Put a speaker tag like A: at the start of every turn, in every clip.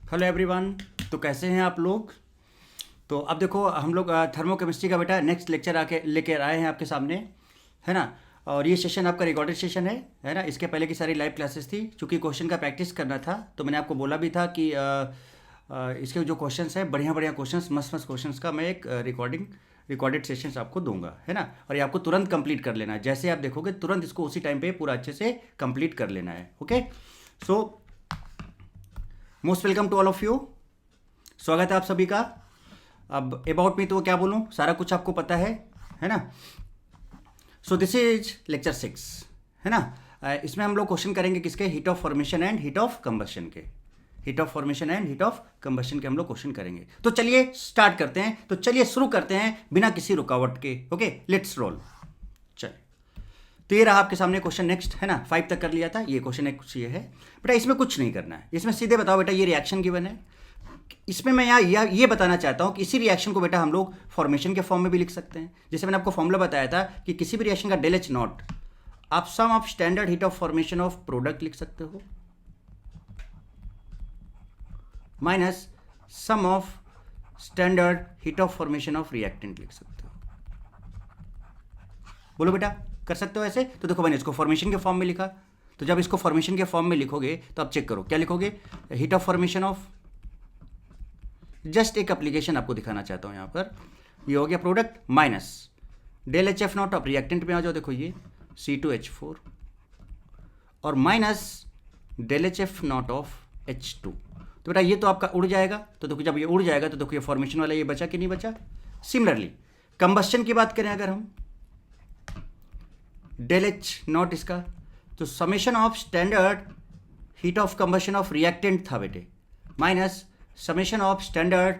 A: Hello everyone. तो कैसे हैं आप लोग? तो अब देखो हम लोग थर्मोकेमिस्ट्री का बेटा नेक्स्ट लेक्चर आके लेकर आए हैं आपके सामने, है ना। और ये सेशन आपका रिकॉर्डेड सेशन है ना। इसके पहले की सारी लाइव क्लासेस थी। चूँकि क्वेश्चन का प्रैक्टिस करना था तो मैंने आपको बोला भी था कि इसके जो क्वेश्चंस हैं बढ़िया बढ़िया क्वेश्चंस, मस्त मस्त क्वेश्चंस का मैं एक रिकॉर्डेड सेशंस आपको दूंगा, है ना। और ये आपको तुरंत कंप्लीट कर लेना है। जैसे आप देखोगे तुरंत इसको उसी टाइम पे पूरा अच्छे से कंप्लीट कर लेना है। Okay, so most welcome to all of you. स्वागत है आप सभी का। अब अबाउट मी तो क्या बोलूँ, सारा कुछ आपको पता है ना। सो दिस इज लेक्चर 6, है ना। इसमें हम लोग क्वेश्चन करेंगे किसके, heat of formation and heat of combustion के। Heat of formation and heat of combustion के हम लोग क्वेश्चन करेंगे। तो चलिए स्टार्ट करते हैं। तो चलिए शुरू करते हैं बिना किसी रुकावट के। Okay, let's roll. चलिए, तो ये रहा आपके सामने क्वेश्चन नेक्स्ट, है ना। 5 तक कर लिया था। ये क्वेश्चन एक ये है बेटा, इसमें कुछ नहीं करना है। इसमें सीधे बताओ बेटा, ये रिएक्शन गिवन है। इसमें मैं यहाँ ये बताना चाहता हूँ कि इसी रिएक्शन को बेटा हम लोग फॉर्मेशन के फॉर्म में भी लिख सकते हैं। जैसे मैंने आपको फॉर्मूला बताया था कि किसी भी रिएक्शन का डेल एच नॉट आप sum of standard heat of formation of product लिख सकते हो minus sum of standard heat of formation of reactant लिख सकते हो। बोलो बेटा, कर सकते हो ऐसे? तो देखो मैंने इसको फॉर्मेशन के फॉर्म में लिखा। तो जब इसको फॉर्मेशन के फॉर्म में लिखोगे तो आप चेक करो क्या लिखोगे। Heat of formation of, just एक एप्लीकेशन आपको दिखाना चाहता हूं यहां पर। ये हो गया product minus del H F not of reactant में आ जाओ, देखो ये C2H4 और minus del H F not of H2। तो बेटा ये तो आपका उड़ जाएगा। तो देखो जब ये उड़ जाएगा तो देखो ये फॉर्मेशन वाला ये बचा कि नहीं बचा। सिमिलरली कंबस्शन की बात करें अगर हम, डेल एच नॉट इसका, तो summation of standard heat of combustion of reactant था बेटे minus summation of standard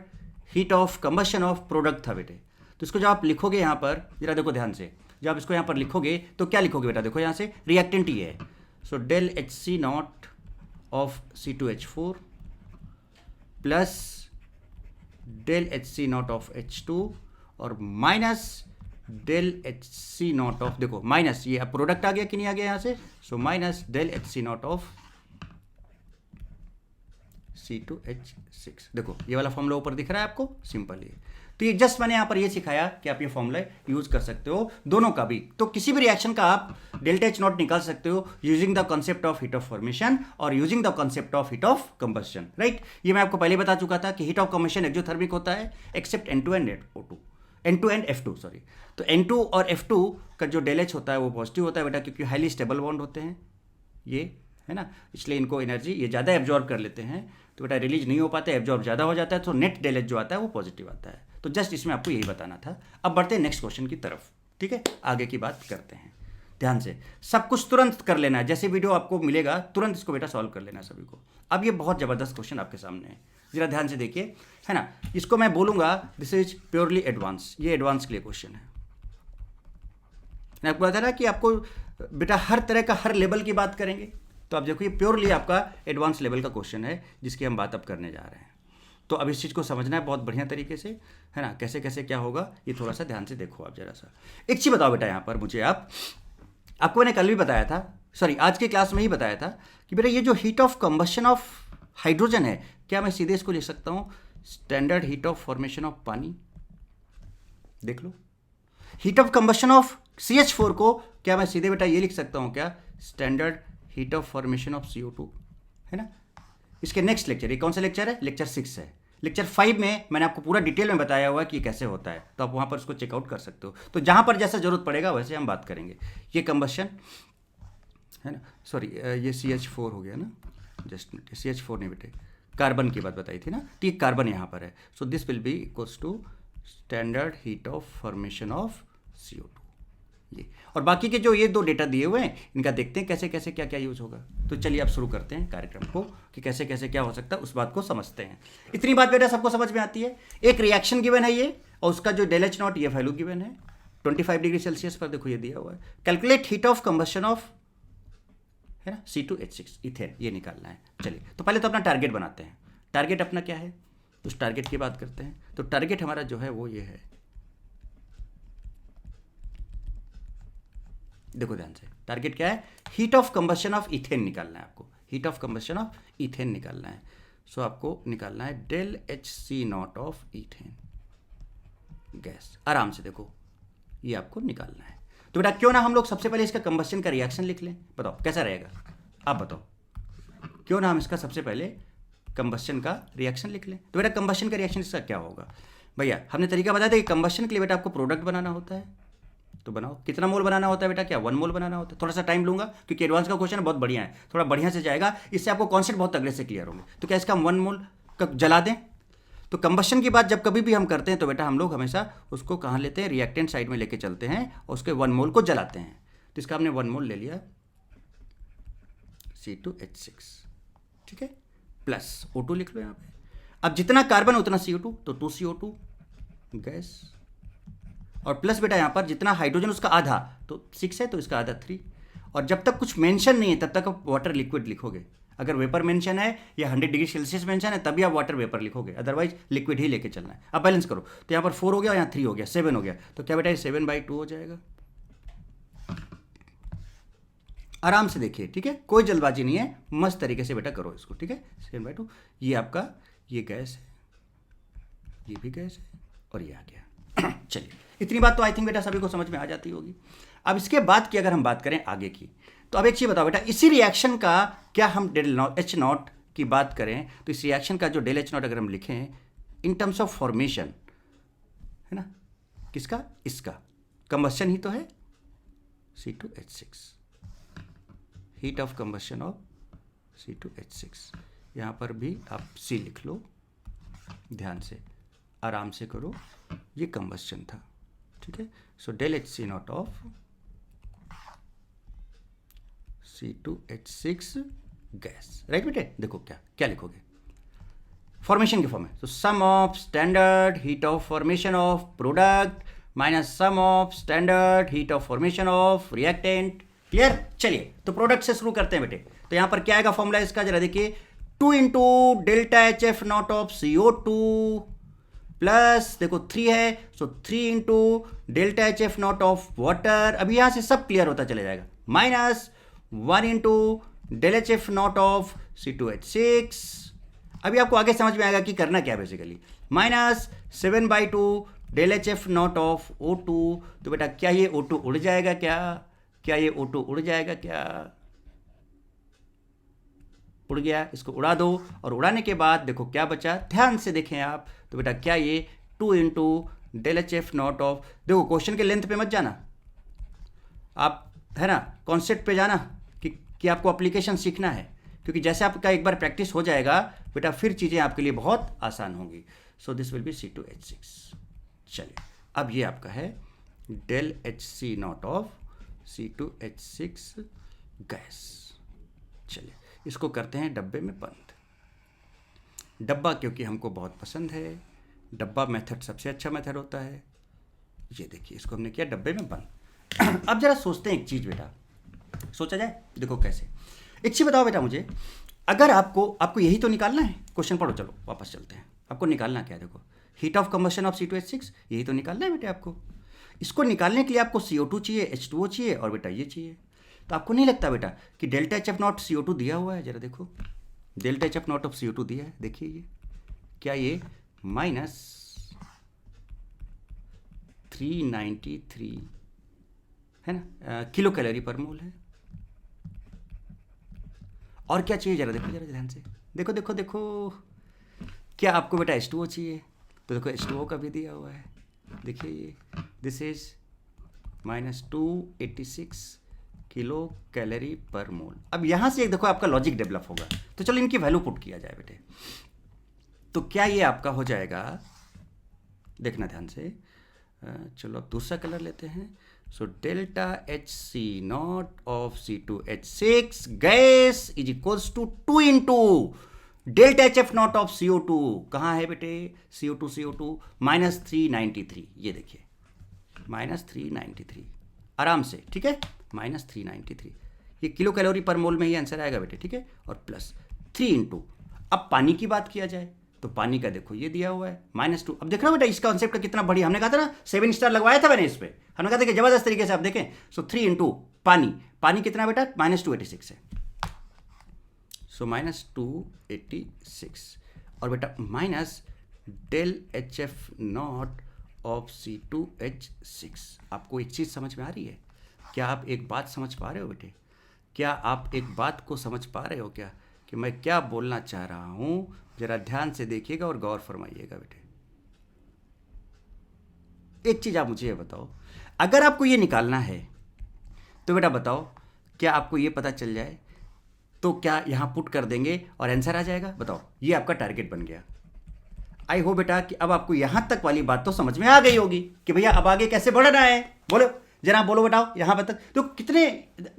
A: heat of combustion of product था बेटे। तो इसको जब आप लिखोगे यहाँ पर, जरा देखो ध्यान से, जब आप इसको यहाँ पर लिखोगे तो क्या लिखोगे बेटा, देखो यहाँ से रिएक्टेंट ही है। So del H C not of C2H4 plus del H C not of H2 और minus del H C not of, देखो माइनस ये अब प्रोडक्ट आ गया कि नहीं आ गया यहाँ से। So minus del H C not of C2H6। देखो ये वाला फॉर्मूला ऊपर दिख रहा है आपको, सिंपल ये। तो ये जस्ट मैंने यहाँ पर ये सिखाया कि आप ये फॉर्मूला यूज कर सकते हो दोनों का भी। तो किसी भी रिएक्शन का आप डेल्टा एच नॉट निकाल सकते हो using the concept of heat of formation और using the concept of heat of combustion, right. ये मैं आपको पहले बता चुका था कि हीट ऑफ कंबशन एक्सोथर्मिक होता है accept N2 and N2 and F2, sorry. तो N2 और F2 का जो डेल एच होता है वो पॉजिटिव होता है बेटा, क्योंकि हाईली स्टेबल बॉन्ड होते हैं ये, है ना। इसलिए इनको एनर्जी ये ज़्यादा एब्जॉर्ब कर लेते हैं, तो बेटा रिलीज नहीं हो पाता है, एब्जॉर्ब ज़्यादा हो जाता है, तो नेट डेल एच जो आता है वो पॉजिटिव आता है। तो जस्ट इसमें आपको यही बताना था। अब बढ़ते हैं नेक्स्ट क्वेश्चन की तरफ, ठीक है। आगे की बात करते हैं ध्यान से। सब कुछ तुरंत कर लेना है, जैसे वीडियो आपको मिलेगा तुरंत इसको बेटा सॉल्व कर लेना है सभी को। अब ये बहुत ज़बरदस्त क्वेश्चन आपके सामने है, जरा ध्यान से देखिए, है ना। इसको मैं बोलूँगा दिस इज प्योरली एडवांस, ये एडवांस के लिए क्वेश्चन है। मैं आपको बता रहा कि आपको बेटा हर तरह का हर लेवल की बात करेंगे। तो आप देखो ये प्योरली आपका एडवांस लेवल का क्वेश्चन है जिसकी हम बात अब करने जा रहे हैं। तो अब इस चीज़ को समझना है बहुत बढ़िया तरीके से, है ना। कैसे कैसे क्या होगा ये थोड़ा सा ध्यान से देखो आप जरा सा। एक चीज़ बताओ बेटा यहाँ पर मुझे, आपको मैंने कल भी बताया था, सॉरी आज की क्लास में ही बताया था कि बेटा ये जो heat of combustion of hydrogen है, क्या मैं सीधे इसको लिख सकता हूँ standard heat of formation of पानी। देख लो, heat of combustion of CH4 को क्या मैं सीधे बेटा ये लिख सकता हूँ क्या, standard heat of formation of CO2, है ना। इसके नेक्स्ट लेक्चर, ये कौन सा लेक्चर है, लेक्चर 6 है। लेक्चर 5 में मैंने आपको पूरा डिटेल में बताया हुआ है कि ये कैसे होता है, तो आप वहाँ पर उसको चेकआउट कर सकते हो। तो जहाँ पर जैसा जरूरत पड़ेगा वैसे हम बात करेंगे। ये कंबशन है ना, सॉरी ये CH4 हो गया ना, जस्ट मिनट, CH4 नहीं बेटे, कार्बन की बात बताई थी ना, तो ये कार्बन यहाँ पर है। So this will be equals to standard heat of formation of CO2 ये। और बाकी के जो ये दो डेटा दिए हुए हैं इनका देखते हैं कैसे कैसे क्या क्या यूज होगा। तो चलिए आप शुरू करते हैं कार्यक्रम को कि कैसे कैसे क्या हो सकता है, उस बात को समझते हैं। इतनी बात बेटा सबको समझ में आती है। एक रिएक्शन गिवन है ये, और उसका जो डेल एच नॉट ये वैल्यू गिवन है 25 डिग्री सेल्सियस पर, देखो ये दिया हुआ है। Calculate heat of combustion of, है ना, C2H6 इथेन, ये निकालना है। चलिए तो पहले तो अपना टारगेट बनाते हैं। टारगेट अपना क्या है, उस टारगेट की बात करते हैं। तो टारगेट हमारा जो है वो ये है, देखो ध्यान से, टारगेट क्या है, heat of combustion of ethane निकालना है आपको। Heat of combustion of ethane निकालना है। सो आपको निकालना है del HC0 of ethane gas. आराम से देखो, ये आपको निकालना है। तो बेटा क्यों ना हम लोग सबसे पहले इसका कंबस्शन का रिएक्शन लिख लें, बताओ कैसा रहेगा, आप बताओ। क्यों ना हम इसका सबसे पहले कंबस्शन का रिएक्शन लिख लें। तो बेटा कंबस्शन का रिएक्शन इसका क्या होगा, भैया हमने तरीका बताया था कि कंबस्शन के लिए बेटा आपको प्रोडक्ट बनाना होता है। तो बनाओ, कितना मोल बनाना होता है बेटा, क्या 1 मोल बनाना होता है। थोड़ा सा टाइम लूंगा क्योंकि एडवांस का क्वेश्चन बहुत बढ़िया है, थोड़ा बढ़िया से जाएगा, इससे आपको कॉन्सेप्ट बहुत तगड़े से क्लियर होंगे। तो क्या इसका हम 1 मोल जला दें। तो कंबस्शन की बात जब कभी भी हम करते हैं तो बेटा हम लोग हमेशा उसको कहाँ लेते हैं, रिएक्टेंट साइड में लेके चलते हैं और उसके 1 मोल को जलाते हैं। तो इसका हमने 1 मोल ले लिया C2H6, ठीक है, प्लस O2 लिख लो यहाँ पे। अब जितना कार्बन उतना CO2, तो 2CO2 गैस, और प्लस बेटा यहाँ पर जितना हाइड्रोजन उसका आधा, तो 6 है तो इसका आधा 3। और जब तक कुछ मेंशन नहीं है तब तक आप वाटर लिक्विड लिखोगे। अगर वेपर मेंशन है या 100 डिग्री सेल्सियस मेंशन है तभी आप वाटर वेपर लिखोगे, अदरवाइज लिक्विड ही लेके चलना है। अब बैलेंस करो, तो यहाँ पर 4 हो गया, यहाँ 3 हो गया, 7 हो गया। तो क्या बेटा ये 7/2 हो जाएगा। आराम से देखिए, ठीक है, कोई जल्दबाजी नहीं है, मस्त तरीके से बेटा करो इसको, ठीक है। 7/2 ये आपका ये गैस है, ये भी गैस है, और ये आ गया। चलिए इतनी बात तो आई थिंक बेटा सभी को समझ में आ जाती होगी। अब इसके बाद की अगर हम बात करें आगे की, तो अब एक चीज़ बताओ बेटा, इसी रिएक्शन का क्या हम डेल H0 की बात करें तो इस रिएक्शन का जो डेल H0 अगर हम लिखें इन टर्म्स ऑफ फॉर्मेशन, है ना, किसका, इसका कंबस्शन ही तो है C2H6, heat of combustion of C2H6। यहाँ पर भी आप C लिख लो, ध्यान से आराम से करो, ये कंबस्शन था, ठीक है। So del HC0 of C2H6 gas, right बेटे। देखो क्या क्या लिखोगे फॉर्मेशन के फॉर्म में, तो sum of standard heat of formation of product minus sum of standard heat of formation of reactant. Clear. चलिए तो प्रोडक्ट से शुरू करते हैं बेटे। तो यहां पर क्या आएगा फॉर्मूला इसका, जरा देखिए, 2 into delta HF0 of CO2 plus देखो 3 है, सो 3 into delta HF0 of water. अभी यहां से सब क्लियर होता चले जाएगा, minus 1 into del HF0 of C2H6। अभी आपको आगे समझ में आएगा कि करना क्या है basically, minus 7/2 del HF0 of O2। तो बेटा क्या ये O2 उड़ जाएगा, क्या ये O2 उड़ जाएगा, क्या उड़ गया, इसको उड़ा दो। और उड़ाने के बाद देखो क्या बचा, ध्यान से देखें आप, तो बेटा क्या ये 2 इंटू डेल HF0 ऑफ, देखो क्वेश्चन के लेंथ पे मत जाना आप, है ना, कॉन्सेप्ट पे जाना कि आपको एप्लीकेशन सीखना है, क्योंकि जैसे आपका एक बार प्रैक्टिस हो जाएगा बेटा फिर चीज़ें आपके लिए बहुत आसान होंगी। सो दिस विल बी C2H6। चलिए अब ये आपका है del HC0 of C2H6 gas. चलिए इसको करते हैं डब्बे में बंद। डब्बा क्योंकि हमको बहुत पसंद है, डब्बा मेथड सबसे अच्छा मेथड होता है। ये देखिए इसको हमने किया डब्बे में बंद। अब जरा सोचते हैं एक चीज़ बेटा, सोचा जाए, देखो कैसे। एक चीज़ बताओ बेटा मुझे, अगर आपको यही तो निकालना है, क्वेश्चन पढ़ो, चलो वापस चलते हैं। आपको निकालना क्या है, देखो heat of combustion of C2H6, यही तो निकालना है बेटे आपको। इसको निकालने के लिए आपको CO2 चाहिए, H2O चाहिए, और बेटा ये चाहिए। तो आपको नहीं लगता बेटा कि डेल्टा HF0 CO2 दिया हुआ है, जरा देखो डेल्टा HF0 ऑफ CO2 दिया है, देखिए ये क्या, ये माइनस 393 है ना किलो कैलोरी पर मोल है। और क्या चाहिए, जरा देखो, जरा ध्यान से देखो देखो देखो, क्या आपको बेटा H2O चाहिए, तो देखो H2O का भी दिया हुआ है, देखिए ये this is minus 286 kilo calorie per mole. अब यहाँ से एक देखो आपका लॉजिक डेवलप होगा, तो चलो इनकी वैल्यू पुट किया जाए बेटे। तो क्या ये आपका हो जाएगा, देखना ध्यान से, चलो अब दूसरा कलर लेते हैं। So delta HC0 of C2H6 gas is equals to 2 into delta HF0 of CO2। कहाँ है बेटे, CO2 माइनस 393, ये देखिए माइनस 393, आराम से, ठीक है, माइनस 393, ये किलो कैलोरी पर मोल में ही आंसर आएगा बेटे, ठीक है। और प्लस 3 इंटू, अब पानी की बात किया जाए तो पानी का देखो ये दिया हुआ है -2। अब देख रहे हो बेटा इस कॉन्सेप्ट का कितना बढ़िया, हमने कहा था ना 7 स्टार लगवाया था मैंने इस पे, हमने कहा था कि जबरदस्त तरीके से आप देखें। सो 3 इंटू पानी कितना बेटा, -286 है। सो -286 और बेटा minus del H F not of C2H6। आपको एक चीज़ समझ में आ रही है? क्या आप एक बात समझ पा रहे हो बेटे? क्या आप एक बात को समझ पा रहे हो क्या कि मैं क्या बोलना चाह रहा हूँ? जरा ध्यान से देखिएगा और गौर फरमाइएगा बेटे। एक चीज़ आप मुझे ये बताओ, अगर आपको ये निकालना है तो बेटा बताओ, क्या आपको ये पता चल जाए तो क्या यहाँ पुट कर देंगे और आंसर आ जाएगा? बताओ, ये आपका टारगेट बन गया। आई हो बेटा कि अब आपको यहाँ तक वाली बात तो समझ में आ गई होगी कि भैया अब आगे कैसे बढ़ना है। बोलो जरा, बोलो बताओ यहाँ पर तक तो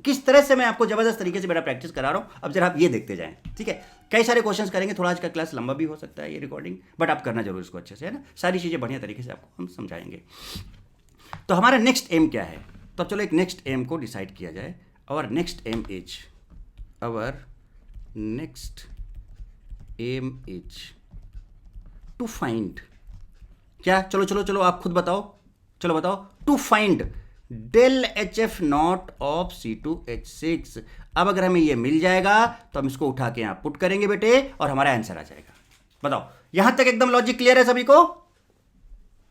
A: किस तरह से मैं आपको ज़बरदस्त तरीके से बेटा प्रैक्टिस करा रहा हूँ। अब जरा आप ये देखते जाएं, ठीक है? कई सारे क्वेश्चंस करेंगे, थोड़ा आज का क्लास लंबा भी हो सकता है ये रिकॉर्डिंग, बट आप करना जरूर इसको अच्छे से, है ना? सारी चीज़ें बढ़िया तरीके से आपको हम समझाएंगे। तो हमारा नेक्स्ट एम क्या है? तो चलो एक नेक्स्ट एम को डिसाइड किया जाए। Our next aim is to find क्या? चलो चलो चलो आप खुद बताओ, चलो बताओ। To find del H F not of C2H6। अब अगर हमें ये मिल जाएगा तो हम इसको उठा के यहां पुट करेंगे बेटे और हमारा आंसर आ जाएगा। बताओ, यहां तक एकदम लॉजिक क्लियर है सभी को?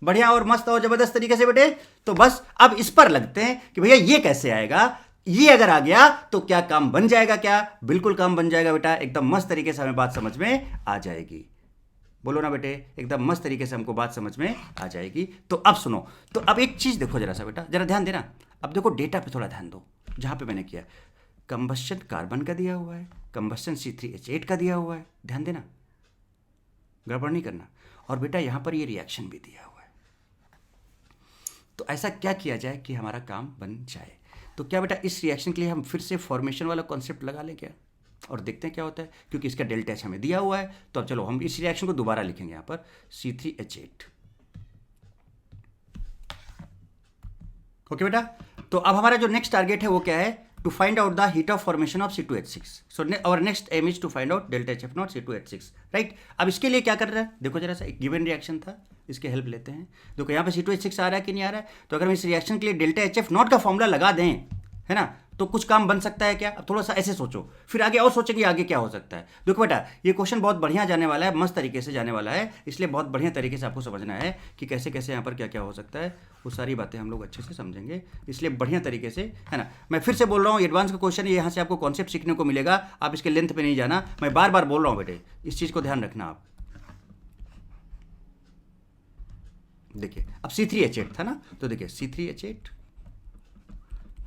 A: बढ़िया और मस्त और जबरदस्त तरीके से बेटे। तो बस अब इस पर लगते हैं कि भैया ये कैसे आएगा। ये अगर आ गया तो क्या काम बन जाएगा? क्या बिल्कुल काम बन जाएगा बेटा, एकदम मस्त तरीके से हमें बात समझ में आ जाएगी। बोलो ना बेटे, एकदम मस्त तरीके से हमको बात समझ में आ जाएगी। तो अब सुनो, तो अब एक चीज़ देखो जरा सा बेटा, जरा ध्यान देना। अब देखो डेटा पे थोड़ा ध्यान दो, जहाँ पे मैंने किया कंबस्शन कार्बन का दिया हुआ है, कंबस्शन C3H8 का दिया हुआ है, ध्यान देना, गड़बड़ नहीं करना। और बेटा यहाँ पर ये रिएक्शन भी दिया हुआ है। तो ऐसा क्या किया जाए कि हमारा काम बन जाए? तो क्या बेटा इस रिएक्शन के लिए हम फिर से फॉर्मेशन वाला कॉन्सेप्ट लगा लें क्या, और देखते हैं क्या होता है, क्योंकि इसका डेल्टा एच हमें दिया हुआ है। तो अब चलो हम इस रिएक्शन को दोबारा लिखेंगे यहाँ पर C3H8। ओके बेटा, तो अब हमारा जो नेक्स्ट टारगेट है वो क्या है? To find out the heat of formation of C2H6। So our next aim is to find out delta H F naught C2H6, right? अब इसके लिए क्या कर रहा है देखो जरा सा, एक गिवन रिएक्शन था, इसके हेल्प लेते हैं। देखो यहाँ पे C2H6 आ रहा है कि नहीं आ रहा है? तो अगर हम इस रिएक्शन के लिए डेल्टा एच एफ नॉट का फॉर्मूला लगा दें, है ना, तो कुछ काम बन सकता है क्या? अब थोड़ा सा ऐसे सोचो, फिर आगे और सोचेंगे आगे क्या हो सकता है। देखो बेटा, ये क्वेश्चन बहुत बढ़िया जाने वाला है, मस्त तरीके से जाने वाला है, इसलिए बहुत बढ़िया तरीके से आपको समझना है कि कैसे कैसे यहाँ पर क्या क्या हो सकता है। वो सारी बातें हम लोग अच्छे से समझेंगे, इसलिए बढ़िया तरीके से, है ना। मैं फिर से बोल रहा हूँ, एडवांस का क्वेश्चन है, यहाँ से आपको कॉन्सेप्ट सीखने को मिलेगा, आप इसके लेंथ पे नहीं जाना। मैं बार बार बोल रहा हूँ बेटे, इस चीज़ को ध्यान रखना आप। देखिए अब C3H8 था ना, तो देखिए C3H8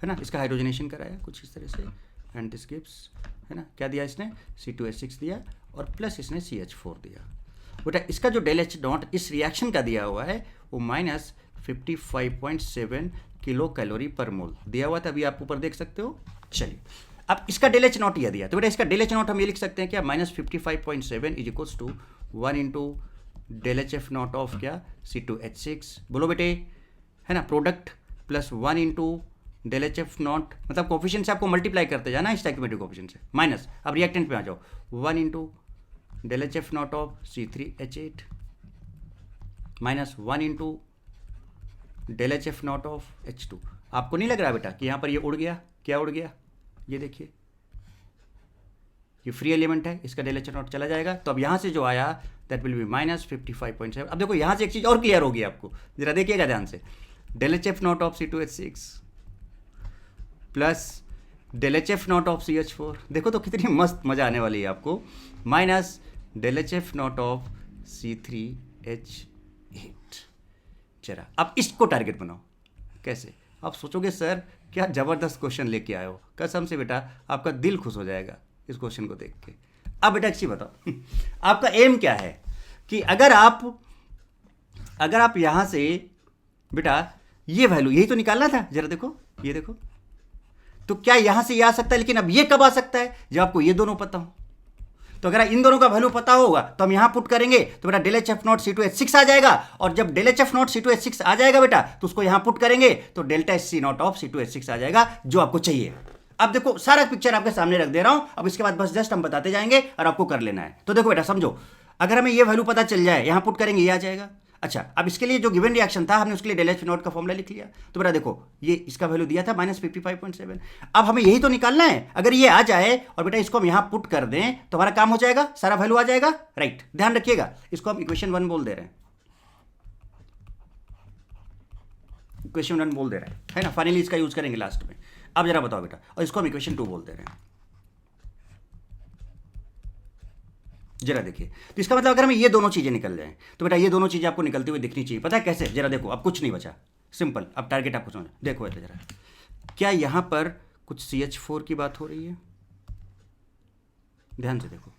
A: है ना, इसका हाइड्रोजनेशन कराया कुछ इस तरह से, एंड दिस गिव्स, है ना, क्या दिया इसने? C2H6 दिया और प्लस इसने CH4 दिया। बेटा इसका जो डेल एच नॉट इस रिएक्शन का दिया हुआ है वो -55.7 किलो कैलोरी पर मोल दिया हुआ था, अभी आप ऊपर देख सकते हो। चलिए अब इसका डेल एच नॉट यह दिया, तो बेटा इसका डेल एच नॉट हम ये लिख सकते हैं क्या? -55.7 is equals to 1 into del H F not of क्या? C2H6। बोलो बेटे, है ना, product plus 1 into del H F naught, मतलब कोफिशिएंट से आपको मल्टीप्लाई करते जाना स्टोइकियोमेट्रिक कोफिशिएंट से, माइनस, अब रिएक्टेंट पे आ जाओ, 1 into del H F not of C3H8 minus 1 into del H F not of H2। आपको नहीं लग रहा बेटा कि यहाँ पर ये उड़ गया? क्या उड़ गया? ये देखिए, ये फ्री एलिमेंट है, इसका डेल एच नॉट चला जाएगा। तो अब यहाँ से जो आया दैट विल बी -55.7। अब देखो यहाँ से एक चीज़ और क्लियर होगी आपको, जरा देखिएगा ध्यान से, del H F not of C2H6 plus del H F not of CH4। देखो तो कितनी मस्त मज़ा आने वाली है आपको, minus del H F not of C3H8। चला अब इसको टारगेट बनाओ। कैसे? आप सोचोगे सर क्या ज़बरदस्त क्वेश्चन लेके आए हो, कसम से बेटा आपका दिल खुश हो जाएगा इस क्वेश्चन को देख के। अब बेटा अच्छी बताओ आपका एम क्या है कि अगर आप यहाँ से बेटा ये वैल्यू यही तो निकालना था, जरा देखो, ये देखो, तो क्या यहां से ये आ सकता है? लेकिन अब ये कब आ सकता है? जब आपको ये दोनों पता हो। तो अगर इन दोनों का वैल्यू पता होगा तो हम यहां पुट करेंगे, तो बेटा del H F naught C2H6 आ जाएगा, और जब del H F naught C2H6 आ जाएगा बेटा तो उसको यहां पुट करेंगे तो delta H C not of C2H6 आ जाएगा, जो आपको चाहिए। अब देखो सारा पिक्चर आपके सामने रख दे रहा हूं, अब इसके बाद बस जस्ट हम बताते जाएंगे और आपको कर लेना है। तो देखो बेटा समझो, अगर हमें ये वैल्यू पता चल जाए, यहां पुट करेंगे ये आ जाएगा। अच्छा, अब इसके लिए जो गिवन रिएक्शन था हमने उसके लिए डेल एच नॉट का फॉर्मूला लिख लिया। तो बेटा देखो ये इसका वैल्यू दिया था -55.7। अब हमें यही तो निकालना है। अगर ये आ जाए और बेटा इसको हम यहां पुट कर दें तो हमारा काम हो जाएगा, सारा वैल्यू आ जाएगा, राइट। ध्यान रखिएगा, इसको हम इक्वेशन 1 बोल दे रहे हैं, इक्वेशन 1 बोल दे रहे हैं, है ना। फाइनली इसका यूज करेंगे लास्ट में। अब जरा बताओ बेटा, और इसको हम इक्वेशन 2 बोल दे रहे हैं। जरा देखिए, तो इसका मतलब अगर हमें ये दोनों चीजें निकल जाएं तो बेटा ये दोनों चीजें आपको निकलती हुई दिखनी चाहिए। पता है कैसे? जरा देखो, अब कुछ नहीं बचा, सिंपल। अब टारगेट आपको समझ, देखो बेटा जरा, क्या यहां पर कुछ CH4 की बात हो रही है? ध्यान से देखो,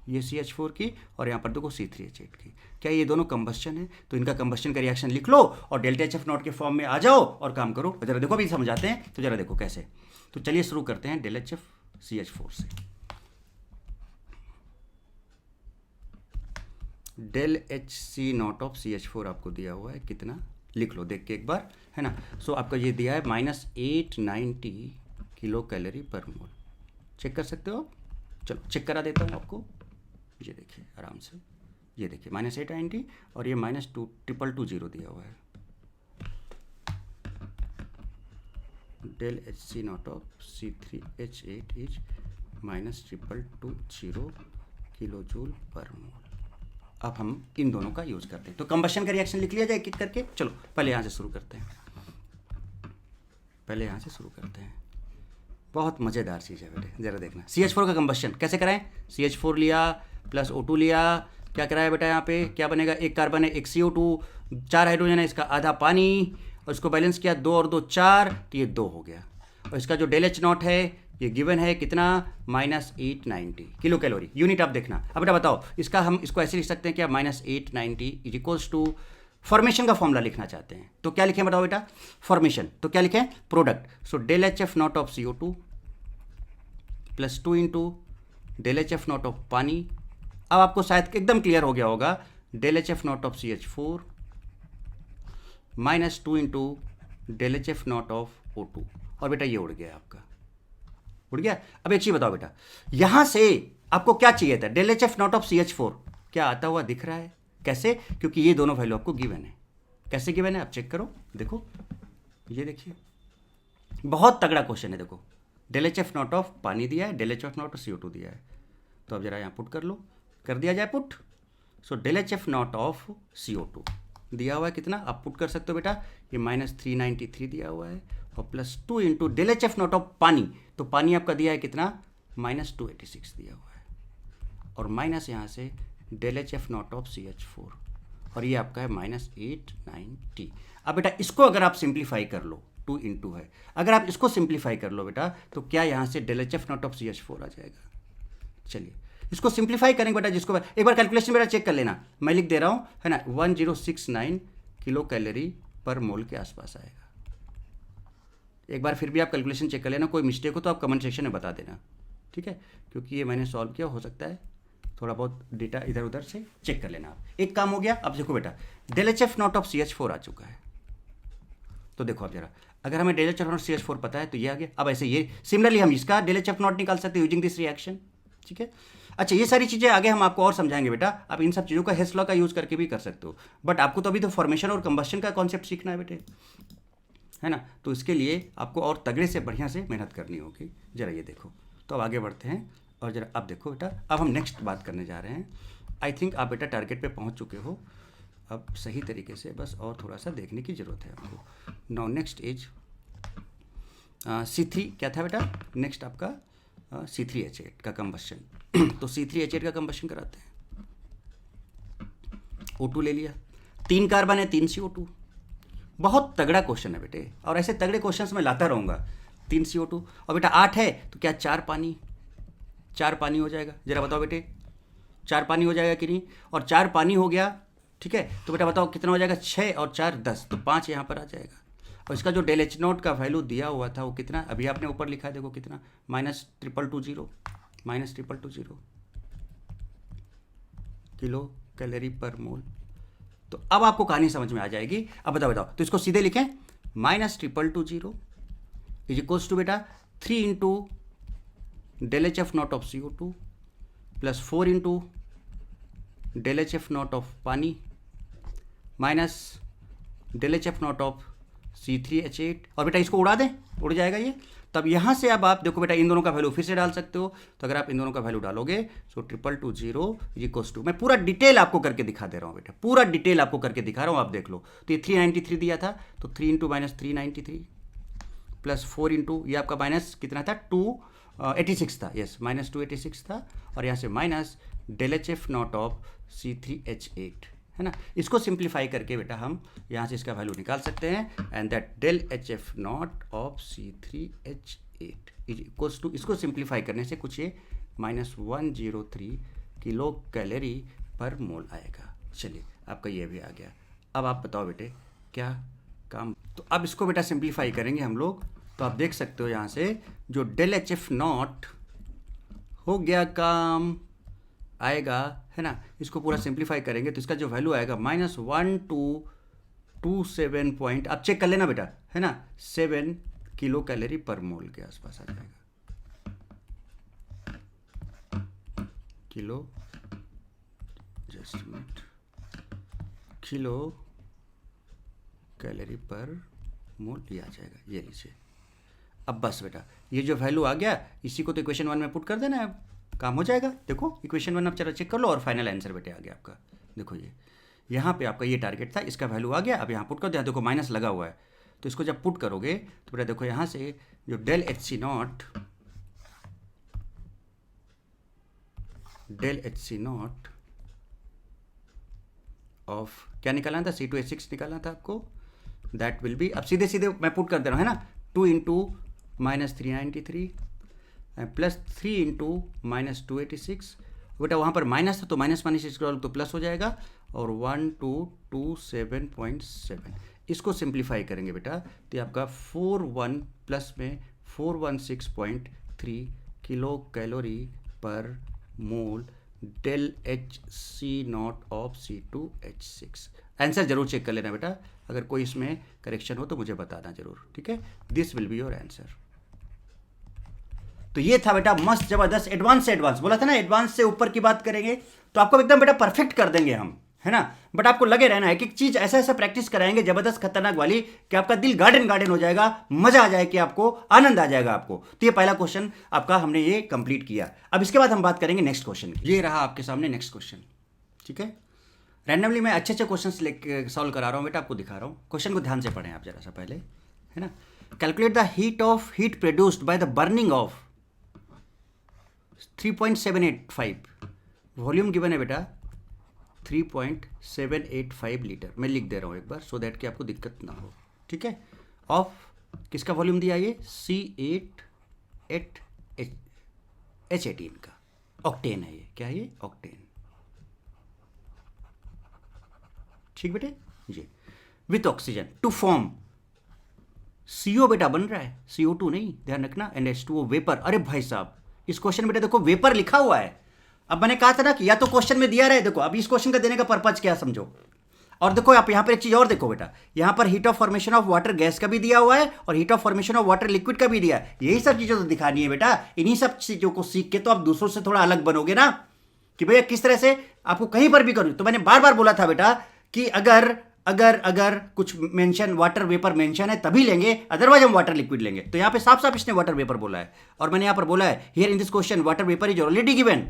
A: ये CH4 की और यहां पर देखो C3H8 की। क्या ये दोनों कंबस्शन है? तो इनका कंबस्शन का रिएक्शन लिख लो और डेल्टा HF नॉट के फॉर्म में आ जाओ और काम करो। जरा देखो, अभी समझाते हैं। तो जरा देखो कैसे। तो चलिए शुरू करते हैं डेल HF CH4 से। Del HC not of CH4 आपको दिया हुआ है, कितना लिख लो देख के एक बार, है ना। सो आपका ये दिया है -890 किलो कैलोरी पर मोल। चेक कर सकते हो आप? चलो चेक करा देता हूँ आपको। ये देखिए आराम से, ये देखिए -890 और ये -2220 दिया हुआ है। Del HC not of C3H8 is -2220 kilo joule per mole. अब हम इन दोनों का यूज करते हैं। तो कंबशन का रिएक्शन लिख लिया जाए एक एक करके। चलो पहले यहाँ से शुरू करते हैं, पहले यहाँ से शुरू करते हैं। बहुत मज़ेदार चीज़ है बेटे, ज़रा देखना। CH4 का कंबशन कैसे कराएं? CH4 लिया प्लस O2 लिया, क्या कराया बेटा? यहाँ पे क्या बनेगा? एक कार्बन है, एक CO2, 4 हाइड्रोजन है, इसका आधा पानी, और इसको बैलेंस किया 2 और 2 4, तो ये 2 हो गया। और इसका जो डेल H नॉट है ये गिवन है कितना? -890 किलो कैलोरी। यूनिट आप देखना। अब बेटा बताओ, इसका हम इसको ऐसे लिख सकते हैं क्या? -890 इज इक्वल्स टू, फॉर्मेशन का फॉर्मूला लिखना चाहते हैं तो क्या लिखें बताओ बेटा? फॉर्मेशन तो क्या लिखें? Product. So del HF not of CO2 plus 2 into del HF not of पानी। अब आपको शायद एकदम क्लियर हो गया होगा, del HF not of CH4 -2 into del HF not of O2। और बेटा ये उड़ गया, आपका उड़ गया। अब एक चीज बताओ बेटा, यहां से आपको क्या चाहिए था? Del HF not of CH4 क्या आता हुआ दिख रहा है? कैसे? क्योंकि ये दोनों वैल्यू आपको गिवन है। कैसे गिवन है आप चेक करो, देखो ये देखिए, बहुत तगड़ा क्वेश्चन है। देखो डेल HF नॉट ऑफ पानी दिया है, del HF not of CO2 दिया है। तो अब जरा यहाँ पुट कर लो, कर दिया जाए put. So del HF not of CO2 दिया हुआ है कितना? आप पुट कर सकते हो बेटा, ये -393 दिया हुआ है, और plus 2 into del HF not of पानी। तो पानी आपका दिया है कितना? -286 दिया हुआ है, और माइनस यहाँ से del HF not of CH4, और ये आपका है -890। अब बेटा इसको अगर आप सिंप्लीफाई कर लो, 2 इंटू है, अगर आप इसको सिंप्लीफाई कर लो बेटा, तो क्या यहाँ से del HF not of CH4 आ जाएगा? चलिए इसको सिंप्लीफाई करेंगे बेटा, जिसको एक बार कैलकुलेशन बेटा चेक कर लेना, मैं लिख दे रहा हूँ, है ना। 1069 किलो कैलोरी पर मोल के आसपास आएगा। एक बार फिर भी आप कैलकुलेशन चेक कर लेना, कोई मिस्टेक हो तो आप कमेंट सेक्शन में बता देना, ठीक है। क्योंकि ये मैंने सॉल्व किया, हो सकता है थोड़ा बहुत डेटा इधर उधर से चेक कर लेना आप। एक काम हो गया। अब देखो बेटा, del HF not of CH4 आ चुका है। तो देखो अब जरा, अगर हमें डेल HF नॉट CH4 पता है तो ये आ गया। अब ऐसे ये सिमिलरली हम इसका डेल HF नॉट निकाल सकते हैं यूजिंग दिस रिएक्शन, ठीक है। अच्छा, ये सारी चीज़ें आगे हम आपको और समझाएंगे बेटा। आप इन सब चीज़ों का हेस लॉ का यूज़ करके भी कर सकते हो, बट आपको तो अभी तो फॉर्मेशन और कंबस्शन का कॉन्सेप्ट सीखना है बेटे, है ना। तो इसके लिए आपको और तगड़े से बढ़िया से मेहनत करनी होगी। जरा ये देखो, तो अब आगे बढ़ते हैं, और जरा अब देखो बेटा, अब हम नेक्स्ट बात करने जा रहे हैं। आई थिंक आप बेटा टारगेट पे पहुंच चुके हो अब सही तरीके से, बस और थोड़ा सा देखने की ज़रूरत है आपको। नाउ नेक्स्ट इज C3 क्या था बेटा? नेक्स्ट आपका C3H8 का कंबस्शन। तो C3H8 का कंबस्शन कराते हैं। O2 ले लिया, 3 कार्बन है, 3 CO2। बहुत तगड़ा क्वेश्चन है बेटे, और ऐसे तगड़े क्वेश्चंस मैं लाता रहूँगा। 3 CO2 और बेटा 8 है, तो क्या 4 पानी? 4 पानी हो जाएगा? जरा बताओ बेटे, 4 पानी हो जाएगा कि नहीं? और 4 पानी हो गया, ठीक है। तो बेटा बताओ कितना हो जाएगा? 6 और 4 10, तो 5 यहाँ पर आ जाएगा। और इसका जो डेल H नॉट का वैल्यू दिया हुआ था वो कितना? अभी आपने ऊपर लिखा है, देखो कितना, -3220 किलो कैलोरी पर मोल। तो अब आपको कहानी समझ में आ जाएगी। अब बताओ, तो इसको सीधे लिखें, -3220 इज इक्वल्स टू बेटा 3 into del HF not of CO2 plus 4 into del HF not of पानी minus del H F not of C3H8, और बेटा इसको उड़ा दें, उड़ जाएगा ये। तब यहाँ से अब आप देखो बेटा इन दोनों का वैल्यू फिर से डाल सकते हो। तो अगर आप इन दोनों का वैल्यू डालोगे सो 222 इक्वल्स टू, मैं पूरा डिटेल आपको करके दिखा दे रहा हूँ बेटा, पूरा डिटेल आपको करके दिखा रहा हूँ, आप देख लो। तो ये 393 दिया था, तो 3 इंटू माइनस 393 प्लस 4 इंटू ये आपका माइनस कितना था 286 था, यस माइनस 286 था, और यहाँ से minus del H F not of C3H8, है ना। इसको सिंप्लीफाई करके बेटा हम यहाँ से इसका वैल्यू निकाल सकते हैं, and that del H F not of C3H8 is equals to, इसको सिंप्लीफाई करने से कुछ ये -103 किलो कैलोरी पर मोल आएगा। चलिए आपका ये भी आ गया। अब आप बताओ बेटे क्या काम, तो अब इसको बेटा सिंप्लीफाई करेंगे हम लोग। तो आप देख सकते हो यहाँ से जो डेल एच एफ नॉट हो गया काम आएगा, है ना। इसको पूरा सिंप्लीफाई करेंगे तो इसका जो वैल्यू आएगा -1227 पॉइंट, आप चेक कर लेना बेटा, है ना, 7 किलो कैलोरी पर मोल के आसपास आ जाएगा। Kilo, just minute, kilo calorie per मोल ये आ जाएगा, ये लीजिए। अब बस बेटा ये जो वैल्यू आ गया इसी को तो इक्वेशन 1 में पुट कर देना है, काम हो जाएगा। देखो इक्वेशन 1 आप चलो चेक कर लो, और फाइनल आंसर बेटे आ गया आपका। देखो ये यहाँ पे आपका ये टारगेट था, इसका वैल्यू आ गया। अब यहाँ पुट कर दिया, देखो माइनस लगा हुआ है, तो इसको जब पुट करोगे तो बेटा देखो यहाँ से जो del H C not of क्या निकालना था, C2H6 निकालना था आपको, दैट विल बी, अब सीधे सीधे मैं पुट कर दे रहा हूँ, है ना, 2 into minus 393 plus 3 into minus 286, बेटा वहाँ पर माइनस था तो माइनस माइनस तो प्लस हो जाएगा, और 1227.7, इसको सिंप्लीफाई करेंगे बेटा तो आपका 41 प्लस में 416.3 kilo calorie per mole del H C not of C2H6। Answer जरूर चेक कर लेना बेटा, अगर कोई इसमें करेक्शन हो तो मुझे बताना जरूर, ठीक है। This will be your answer. तो ये था बेटा मस्त जबरदस्त एडवांस से एडवांस, बोला था ना एडवांस से ऊपर की बात करेंगे तो आपको एकदम बेटा परफेक्ट कर देंगे हम, है ना। बट आपको लगे रहना है, एक चीज ऐसा ऐसा प्रैक्टिस कराएंगे जबरदस्त खतरनाक वाली कि आपका दिल गार्डन गार्डन हो जाएगा, मजा आ जाए कि आपको आनंद आ जाएगा आपको। तो ये पहला क्वेश्चन आपका हमने ये कंप्लीट किया। अब इसके बाद हम बात करेंगे नेक्स्ट क्वेश्चन की। ये रहा आपके सामने नेक्स्ट क्वेश्चन, ठीक है। रैंडमली मैं अच्छे अच्छे क्वेश्चन लेके सॉल्व करा रहा हूँ बेटा, आपको दिखा रहा हूँ। क्वेश्चन को ध्यान से पढ़ें आप जरा सा पहले, है ना। Calculate the heat produced by the burning of 3.785, volume given है बेटा 3.785 लीटर। मैं लिख दे रहा हूँ एक बार सो दैट कि आपको दिक्कत ना हो, ठीक है। ऑफ किसका वॉल्यूम दिया ये C8H18 का, ऑक्टेन है ये, क्या है ये, ऑक्टेन, ठीक बेटे जी। With oxygen to form CO बेटा बन रहा है, CO2 नहीं, ध्यान रखना, एंड H2O वेपर। अरे भाई साहब इस क्वेश्चन बेटा देखो वेपर लिखा हुआ है। अब मैंने कहा था ना कि या तो क्वेश्चन में दिया रहे, देखो अब इस क्वेश्चन का देने का पर्पज क्या समझो। और देखो आप यहाँ पर एक चीज और देखो बेटा, यहाँ पर heat of formation of water gas का भी दिया हुआ है और heat of formation of water liquid का भी दिया है। यही सब चीजों तो दिखानी है बेटा। इन्हीं सब चीजों को सीख के तो आप दूसरों से थोड़ा अलग बनोगे ना, कि भैया किस तरह से आपको कहीं पर भी करूँ। तो मैंने बार बार बोला था बेटा कि अगर अगर अगर कुछ मेंशन वाटर वेपर मेंशन है तभी लेंगे, अदरवाइज हम वाटर लिक्विड लेंगे। तो यहाँ पे साफ साफ इसने वाटर वेपर बोला है, और मैंने यहाँ पर बोला है here in this question water vapour is already given,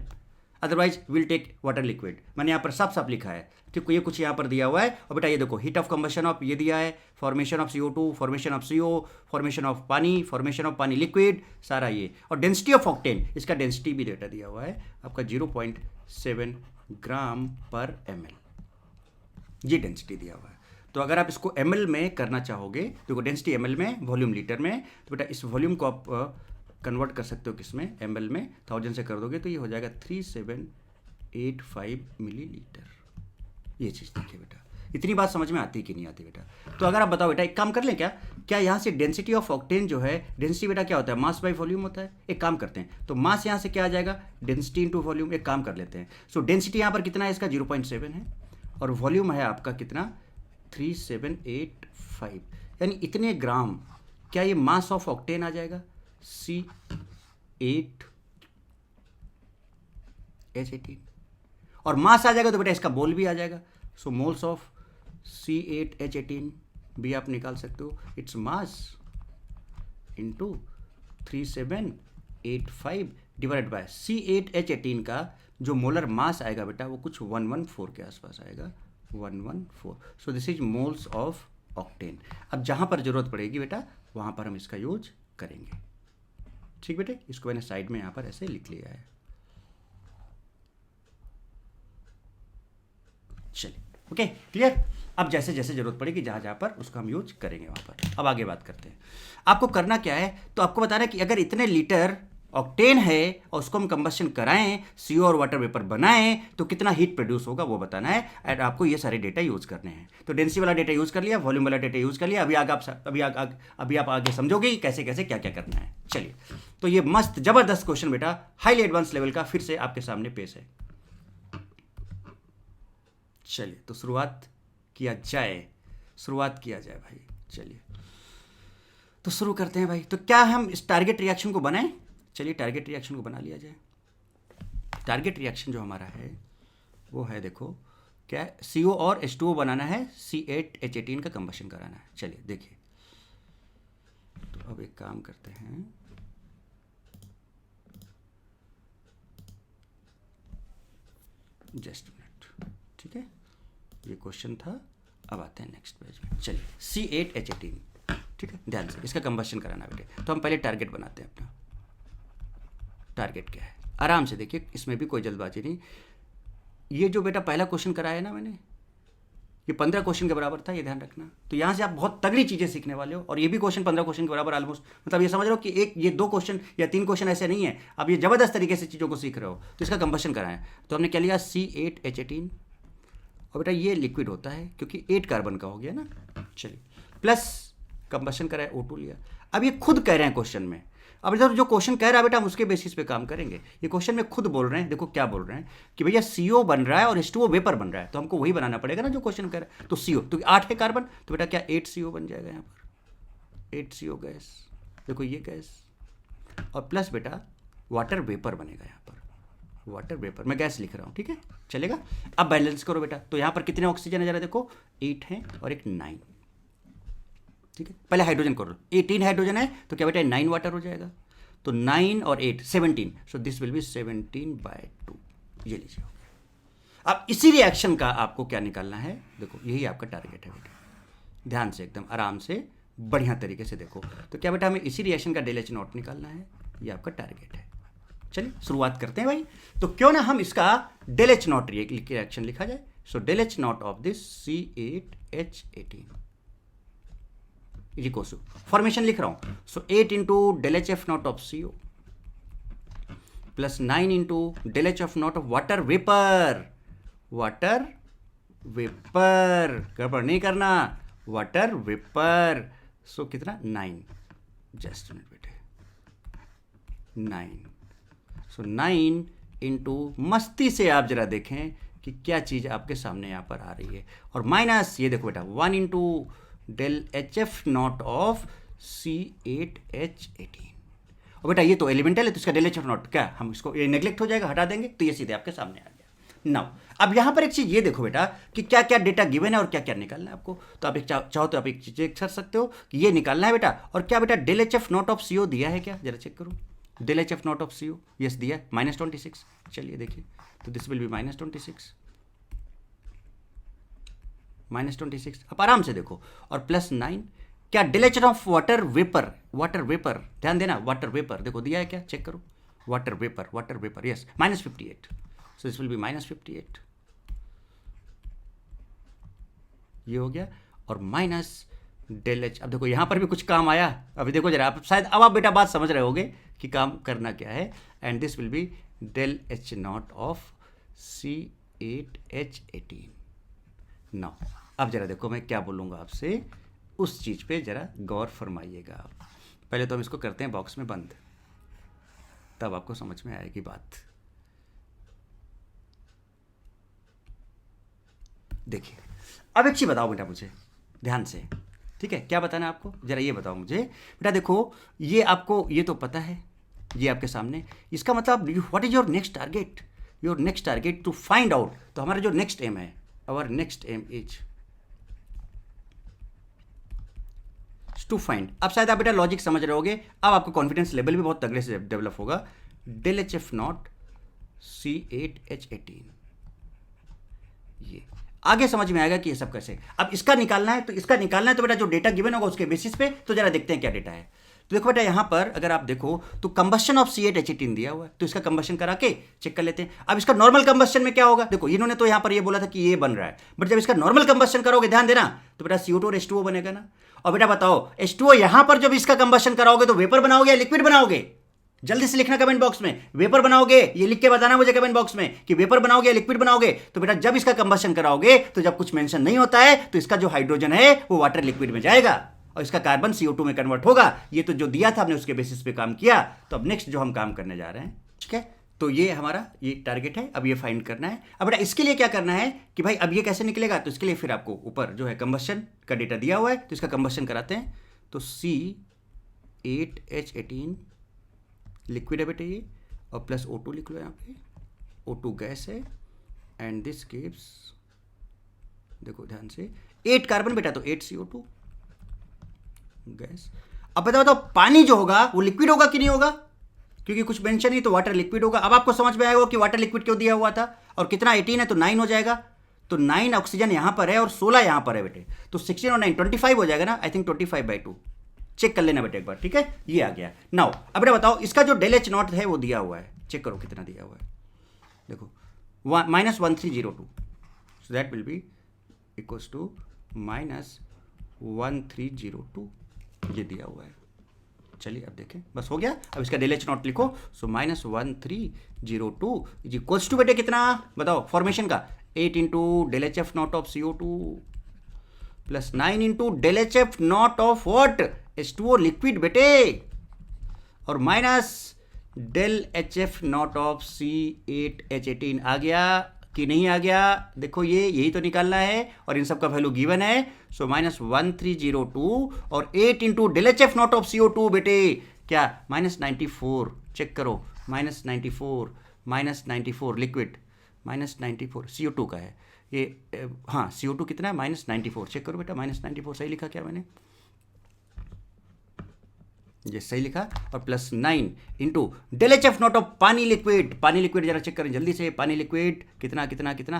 A: otherwise will take water liquid. मैंने यहाँ पर साफ साफ लिखा है, ठीक है। ये कुछ यहाँ पर दिया हुआ है, और बेटा ये देखो हीट ऑफ कंबशन ऑफ ये दिया है, formation of CO2, formation of CO, formation of पानी, फॉर्मेशन ऑफ पानी लिक्विड, सारा ये, और डेंसिटी ऑफ ऑक्टेन, इसका डेंसिटी भी डेटा दिया हुआ है आपका 0.7 ग्राम पर ml, ये डेंसिटी दिया हुआ है। तो अगर आप इसको ml में करना चाहोगे, देखो डेंसिटी ml में, वॉल्यूम लीटर में, तो बेटा इस वॉल्यूम को आप कन्वर्ट कर सकते हो किसमें, ml में, 1000 से कर दोगे तो ये हो जाएगा 3785 मिलीलीटर। ये चीज़ देखिए बेटा, इतनी बात समझ में आती कि नहीं आती बेटा। तो अगर आप बताओ बेटा एक काम कर लें क्या यहाँ से डेंसिटी ऑफ ऑक्टेन जो है, डेंसिटी बेटा क्या होता है, मास बाई वॉल्यूम होता है। एक काम करते हैं, तो मास यहाँ से क्या आ जाएगा, डेंसिटी इंटू वॉल्यूम। एक काम कर लेते हैं, सो डेंसिटी यहाँ पर कितना है, इसका 0.7 है, और वॉल्यूम है आपका कितना 3785, यानी इतने ग्राम। क्या ये मास ऑफ ऑक्टेन आ जाएगा, C8H18, और मास आ जाएगा तो बेटा इसका मोल भी आ जाएगा। सो मोल्स ऑफ C8H18 भी आप निकाल सकते हो, its mass into 3785 divide by C8H18 का जो मोलर मास आएगा बेटा वो कुछ 114 के आसपास आएगा, 114। So this is moles of octane. अब जहाँ पर ज़रूरत पड़ेगी बेटा वहाँ पर हम इसका यूज करेंगे। ठीक बेटे, इसको मैंने साइड में यहाँ पर ऐसे लिख लिया है। चलिए, ओके क्लियर। अब जैसे जैसे जरूरत पड़ेगी जहाँ जहाँ पर उसको हम यूज करेंगे वहाँ पर। अब आगे बात करते हैं। आपको करना क्या है, तो आपको बताना है कि अगर इतने लीटर ऑक्टेन है और उसको हम कंबस्शन कराएं, CO और वाटर वेपर बनाएं, तो कितना हीट प्रोड्यूस होगा वो बताना है। एंड आपको ये सारे डेटा यूज करने हैं। तो डेंसिटी वाला डेटा यूज कर लिया, वॉल्यूम वाला डेटा यूज कर लिया। अभी आप आगे समझोगे कि कैसे कैसे क्या क्या करना है। चलिए, तो ये मस्त जबरदस्त क्वेश्चन बेटा हाईली एडवांस लेवल का फिर से आपके सामने पेश है। चलिए, तो शुरुआत किया जाए भाई। चलिए, तो शुरू करते हैं भाई। तो क्या हम इस टारगेट रिएक्शन को बनाएं? चलिए, टारगेट रिएक्शन को बना लिया जाए। टारगेट रिएक्शन जो हमारा है वो है, देखो क्या, CO और H2O बनाना है, C8H18 का कंबशन कराना है। चलिए देखिए, तो अब एक काम करते हैं, जस्ट मिनट, ठीक है, ये क्वेश्चन था। अब आते हैं नेक्स्ट पेज में। चलिए, C8H18, ठीक है, ध्यान से इसका कंबशन कराना बेटे। तो हम पहले टारगेट बनाते हैं अपना। टारगेट क्या है, आराम से देखिए, इसमें भी कोई जल्दबाजी नहीं। ये जो बेटा पहला क्वेश्चन कराया ना मैंने, ये 15 क्वेश्चन के बराबर था, ये ध्यान रखना। तो यहाँ से आप बहुत तगड़ी चीज़ें सीखने वाले हो। और ये भी क्वेश्चन 15 क्वेश्चन के बराबर ऑलमोस्ट, मतलब ये समझ रहे हो कि एक ये 2 क्वेश्चन या 3 क्वेश्चन ऐसे नहीं है, आप ये जबरदस्त तरीके से चीज़ों को सीख रहे हो। तो इसका कंबशन कराएं। तो हमने क्या लिया, C8H18, और बेटा ये लिक्विड होता है क्योंकि 8 कार्बन का हो गया ना। चलिए, प्लस कंबशन कराए, O2 लिया। अब ये खुद कह रहे हैं क्वेश्चन में, अब इधर जो क्वेश्चन कह रहा है बेटा हम उसके बेसिस पे काम करेंगे। ये क्वेश्चन में खुद बोल रहे हैं, देखो क्या बोल रहे हैं कि भैया CO बन रहा है और H2O वेपर बन रहा है, तो हमको वही बनाना पड़ेगा ना जो क्वेश्चन कह रहा है। तो CO, तो 8 है कार्बन, तो बेटा क्या 8CO बन जाएगा यहाँ पर, 8CO गैस, देखो ये गैस, और प्लस बेटा वाटर वेपर बनेगा यहाँ पर, वाटर वेपर, मैं गैस लिख रहा हूँ, ठीक है, चलेगा। अब बैलेंस करो बेटा। तो यहाँ पर कितने ऑक्सीजन है जरा देखो, 8 है और एक 9, ठीक है। पहले हाइड्रोजन करो, 18 हाइड्रोजन है तो क्या बेटा 9 वाटर हो जाएगा। तो 9 और 8 17, सो दिस विल बी 17/2, ये लीजिए। अब इसी रिएक्शन का आपको क्या निकालना है, देखो यही आपका टारगेट है बेटा, ध्यान से एकदम आराम से बढ़िया तरीके से देखो। तो क्या बेटा हमें इसी रिएक्शन का ΔH0 निकालना है, ये आपका टारगेट है। चलिए शुरुआत करते हैं भाई। तो क्यों ना हम इसका ΔH0 रिएक्शन लिखा जाए। So ΔH0 of this C8H18 equal to, formation लिख रहा हूं, so 8 into ΔHF0 of CO plus 9 into ΔHF0 of water vapour, water vapour, गड़बड़ नहीं करना, वाटर वेपर। सो कितना 9, जस्ट मिनट बेटे, 9, सो 9 इंटू, मस्ती से आप जरा देखें कि क्या चीज़ आपके सामने यहाँ पर आ रही है, और माइनस ये देखो बेटा 1 इंटू ΔHF0 ऑफ C8H18। और बेटा ये तो एलिमेंटल है, तो इसका ΔHF0 क्या, हम इसको ये नेग्लेक्ट हो जाएगा, हटा देंगे, तो ये सीधे आपके सामने आ गया। नाउ अब यहाँ पर एक चीज़ ये देखो बेटा कि क्या क्या डेटा गिवन है और क्या क्या निकालना है आपको। तो आप एक चाहो तो आप एक चीज़ चेक कर सकते हो कि ये निकालना है बेटा। और क्या बेटा ΔHF0 ऑफ CO दिया है क्या, जरा चेक करो। ΔHF0 ऑफ CO, यस दिया है, -26। चलिए देखिए, तो दिस विल बी -26, -26। अब आराम से देखो, और प्लस 9, क्या ΔH of water vapour, water vapour, ध्यान देना, वाटर वेपर देखो दिया है क्या, चेक करो, water vapour, water vapour, yes, -58। So this will B -58, ये हो गया। और माइनस ΔH, अब देखो यहाँ पर भी कुछ काम आया। अभी देखो जरा, आप शायद अब आप बेटा बात समझ रहे होगे कि काम करना क्या है। And this will B ΔH0 of C8H18। Now अब जरा देखो मैं क्या बोलूँगा आपसे, उस चीज़ पे जरा गौर फरमाइएगा आप। पहले तो हम इसको करते हैं बॉक्स में बंद, तब आपको समझ में आएगी बात। देखिए, अब एक चीज़ बताओ बेटा मुझे ध्यान से, ठीक है, क्या बताना है आपको, जरा ये बताओ मुझे बेटा। देखो ये आपको, ये तो पता है, ये आपके सामने, इसका मतलब what is your next target, your next target to find out. तो हमारा जो नेक्स्ट एम है, our next aim is to find. अब शायद आप बेटा लॉजिक समझ रहे होगे, अब आपका कॉन्फिडेंस लेवल भी बहुत तगड़े से डेवलप होगा। Del H F not C8H18, ये आगे समझ में आएगा कि ये सब कैसे। अब इसका निकालना है, तो बेटा जो डेटा गिवन होगा उसके बेसिस पे, तो जरा देखते हैं क्या डेटा है। तो देखो बेटा यहाँ पर अगर आप देखो तो कंबस्शन ऑफ C8H18 दिया हुआ है, तो इसका कंबस्शन करा के चेक कर लेते हैं। अब इसका नॉर्मल कंबस्शन में क्या होगा, देखो इन्होंने तो यहाँ पर ये बोला था कि ये बन रहा है, बट जब इसका नॉर्मल कंबस्शन करोगे, ध्यान देना, तो बेटा CO2 और H2O बनेगा ना। और बेटा बताओ H2O यहाँ पर जब इसका कंबस्शन कराओगे तो वेपर बनाओगे या लिक्विड बनाओगे? जल्दी से लिखना कमेंट बॉक्स में, वेपर बनाओगे, ये लिख के बताना मुझे कमेंट बॉक्स में कि वेपर बनाओगे या लिक्विड बनाओगे। तो बेटा जब इसका कंबस्शन कराओगे तो जब कुछ मेंशन नहीं होता है तो इसका जो हाइड्रोजन है वो वाटर लिक्विड में जाएगा और इसका कार्बन CO2 में कन्वर्ट होगा। ये तो जो दिया था हमने उसके बेसिस पे काम किया। तो अब नेक्स्ट जो हम काम करने जा रहे हैं, ठीक है, तो ये हमारा ये टारगेट है, अब ये फाइंड करना है। अब बेटा इसके लिए क्या करना है कि भाई अब ये कैसे निकलेगा, तो इसके लिए फिर आपको ऊपर जो है कंबस्शन का डेटा दिया हुआ है, तो इसका कंबस्शन कराते हैं। तो C8H18 लिक्विड है बेटा ये, और प्लस O2 लिख लो यहाँ पे, O2 गैस है, एंड दिस गिव्स, देखो ध्यान से, 8 कार्बन बेटा, तो 8 CO2 गैस। अब बताओ पानी जो होगा वो लिक्विड होगा कि नहीं होगा, क्योंकि कुछ मेंशन नहीं, तो वाटर लिक्विड होगा। अब आपको समझ में आएगा कि वाटर लिक्विड क्यों दिया हुआ था, और कितना 18 है तो 9 हो जाएगा, तो 9 ऑक्सीजन यहाँ पर है और 16 यहाँ पर है बेटे, तो 16 और 9 25 हो जाएगा ना, आई थिंक 25/2, चेक कर लेना बेटे एक बार, ठीक है, ये आ गया। नाउ अब बेटा बताओ इसका जो डेल एच नॉट है वो दिया हुआ है, चेक करो कितना दिया हुआ है, देखो -1302, so that will be equals to -1302, ये दिया हुआ है। चलिए अब देखें, बस हो गया। अब इसका डेल एच नॉट लिखो, सो -1302 इज इक्वल्स टू बेटे कितना बताओ फॉर्मेशन का, 8 into del H F not of CO2 plus 9 into del H F not of what H2O liquid बेटे, और minus del H F not of C8H18। आ गया कि नहीं आ गया, देखो ये यही तो निकालना है, और इन सब का वैल्यू गिवन है, सो -1302 और 8 into del H F not of CO2 बेटे क्या -94, चेक करो, -94 लिक्विड, -94 CO2 का है ये, हाँ CO2 कितना है -94, चेक करो बेटा, -94 सही लिखा क्या मैंने, ये सही लिखा, और plus 9 into del H F not of पानी लिक्विड, जरा चेक करें जल्दी से, पानी लिक्विड कितना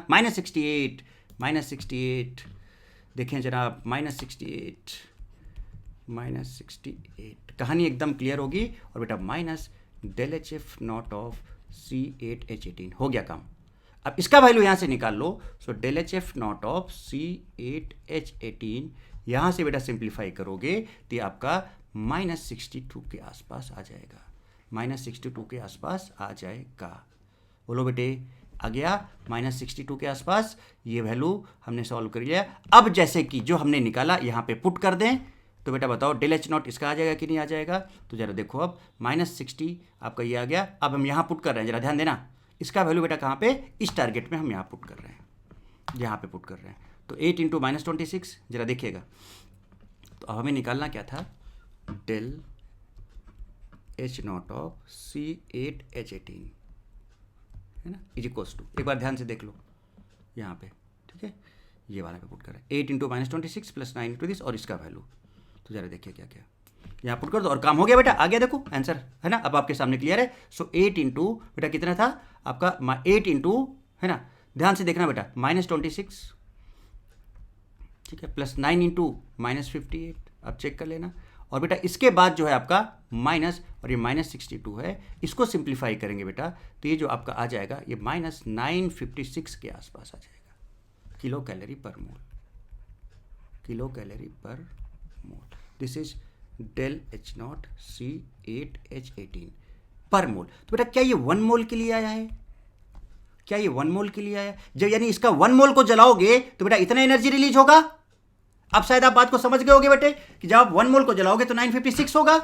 A: -68 देखें जरा, -68 कहानी एकदम क्लियर होगी। और बेटा minus del H F not of C8H18, हो गया काम। अब इसका वैल्यू यहाँ से निकाल लो, so del H F not of C8H18 यहाँ से बेटा सिंप्लीफाई करोगे तो आपका -62 के आसपास आ जाएगा, -62 के आसपास आ जाएगा। बोलो बेटे आ गया -62 के आसपास, ये वैल्यू हमने सॉल्व कर लिया। अब जैसे कि जो हमने निकाला यहाँ पे पुट कर दें, तो बेटा बताओ डेल एच नॉट इसका आ जाएगा कि नहीं आ जाएगा, तो जरा देखो अब -60 आपका ये आ गया। अब हम यहाँ पुट कर रहे हैं, जरा ध्यान देना, इसका वैल्यू बेटा कहाँ पे, इस टारगेट में हम यहाँ पुट कर रहे हैं, यहाँ पे पुट कर रहे हैं, तो 8 इंटू -26, जरा देखिएगा। तो अब हमें निकालना क्या था, del H not of C8H18 है ना, इज इक्वल्स टू, एक बार ध्यान से देख लो यहाँ पे, ठीक है, ये वाला पे पुट कर रहे हैं, 8 इंटू -26 प्लस 9 इंटू दिस, और इसका वैल्यू, तो जरा देखिए क्या क्या यहाँ पुट कर दो, और काम हो गया बेटा, आ गया देखो आंसर है ना, अब आपके सामने क्लियर है। सो 8 इंटू बेटा कितना था आपका, 8 इंटू है ना, ध्यान से देखना बेटा, -26, ठीक है, प्लस 9 इंटू -58, आप चेक कर लेना। और बेटा इसके बाद जो है आपका माइनस, और ये -62 है, इसको सिंप्लीफाई करेंगे बेटा, तो ये जो आपका आ जाएगा ये -956 के आसपास आ जाएगा, kilo calorie per mole. This is del H not C8H18 per मोल। तो बेटा क्या ये 1 मोल के लिए आया है, क्या ये 1 मोल के लिए आया, जब यानी इसका 1 मोल को जलाओगे तो बेटा इतना एनर्जी रिलीज होगा। अब शायद आप बात को समझ गए होगे बेटे कि जब आप 1 मोल को जलाओगे तो 956 होगा,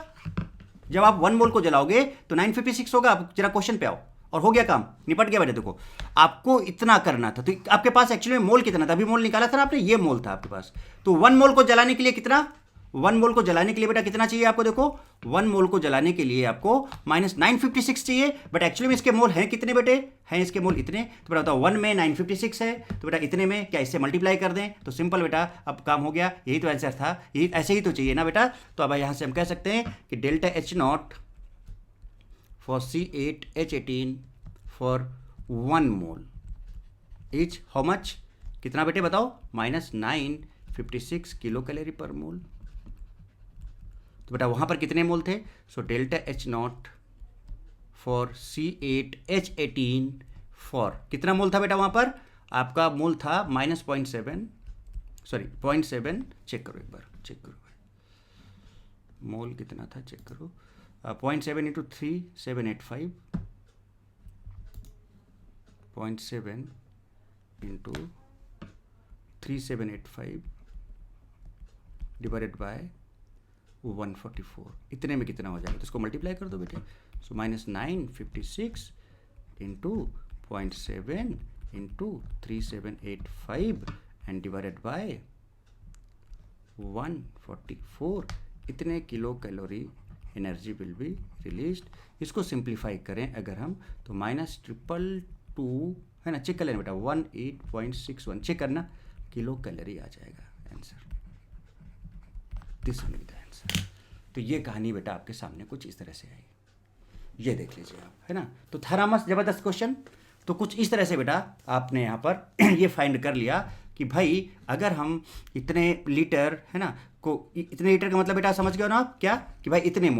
A: जब आप 1 मोल को जलाओगे तो 956 होगा। आप जरा क्वेश्चन पे आओ, और हो गया काम, निपट गया बेटे। देखो आपको इतना करना था, तो आपके पास एक्चुअली मोल कितना था, अभी मोल निकाला था ना आपने, ये मोल था आपके पास, तो 1 मोल को जलाने के लिए कितना 1 मोल को जलाने के लिए बेटा कितना चाहिए आपको, देखो 1 मोल को जलाने के लिए आपको -956 चाहिए, बट एक्चुअली में इसके मोल हैं कितने बेटे, हैं इसके मोल इतने, तो बेटा बताओ 1 में 956 है, तो बेटा इतने में क्या इससे मल्टीप्लाई कर दें, तो सिंपल बेटा अब काम हो गया, यही तो आंसर था, यही ऐसे ही तो चाहिए ना बेटा। तो अब यहाँ से हम कह सकते हैं कि delta H not for C8H18 for 1 mole is how much, कितना बेटे बताओ, -956 किलो कैलोरी पर मोल। तो बेटा वहाँ पर कितने मोल थे, so delta H not for C8H18 for कितना मोल था बेटा वहाँ पर, आपका मोल था -0.7 चेक करो एक बार, चेक करो भाई मोल कितना था, चेक करो 0.7 इंटू 3 785 0.7 इंटू 3785 डिवाइडेड बाय 144, इतने में कितना हो जाएगा, तो इसको मल्टीप्लाई कर दो बेटे, सो -956 into 0.7 into 3785 and divided by 144, इतने kilo calorie energy will be released. इसको सिंप्लीफाई करें अगर हम तो -222 है ना, चेक कर लेना बेटा 18.61 चेक करना, किलो कैलोरी आ जाएगा answer, this will be the answer. तो ये कहानी बेटा आपके सामने कुछ इस तरह से आई, ये देख लीजिए आप, है ना। तो था मस्त जबरदस्त क्वेश्चन। तो कुछ इस तरह से बेटा आपने यहाँ पर ये फाइंड कर लिया कि भाई अगर हम इतने लीटर है ना को, इतने लीटर का मतलब बेटा समझ गए ना आप क्या, कि भाई इतने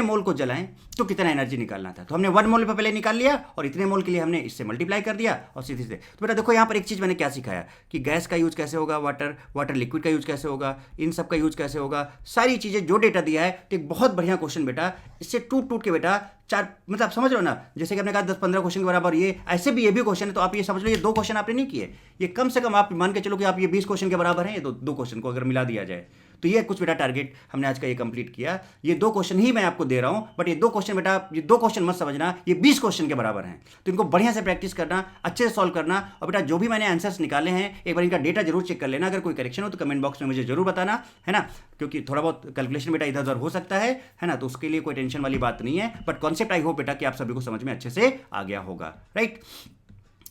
A: मोल को जलाएं तो कितना एनर्जी निकालना था, तो हमने 1 मोल पे पहले निकाल लिया और इतने मोल के लिए हमने इससे मल्टीप्लाई कर दिया और सीधे सीधे। तो बेटा देखो यहाँ पर एक चीज़ मैंने क्या सिखाया कि गैस का यूज़ कैसे होगा, वाटर लिक्विड का यूज़ कैसे होगा, इन सब का यूज़ कैसे होगा, सारी चीज़ें जो डेटा दिया है। तो एक बहुत बढ़िया क्वेश्चन बेटा, इससे टूट के बेटा चार, मतलब आप समझ रहे हो ना, जैसे कि आपने कहा 10-15 क्वेश्चन के बराबर ये ऐसे भी ये भी क्वेश्चन है, तो आप ये समझ लो ये 2 क्वेश्चन आपने नहीं किए, ये कम से कम आप मान के चलो कि आप ये 20 क्वेश्चन के बराबर हैं, ये 2 क्वेश्चन को अगर मिला दिया जाए। तो ये कुछ बेटा टारगेट हमने आज का ये कंप्लीट किया। ये 2 क्वेश्चन ही मैं आपको दे रहा हूं, बट ये 2 क्वेश्चन बेटा, ये 2 क्वेश्चन मत समझना, ये 20 क्वेश्चन के बराबर हैं। तो इनको बढ़िया से प्रैक्टिस करना, अच्छे से सॉल्व करना, और बेटा जो भी मैंने आंसर्स निकाले हैं एक बार इनका डेटा जरूर चेक कर लेना। अगर कोई करेक्शन हो तो कमेंट बॉक्स में मुझे जरूर बताना, है ना, क्योंकि थोड़ा बहुत कैलकुलेशन बेटा इधर उधर हो सकता है ना, तो उसके लिए कोई टेंशन वाली बात नहीं है। बट कॉन्सेप्ट आई होप बेटा कि आप सभी को समझ में अच्छे से आ गया होगा, राइट।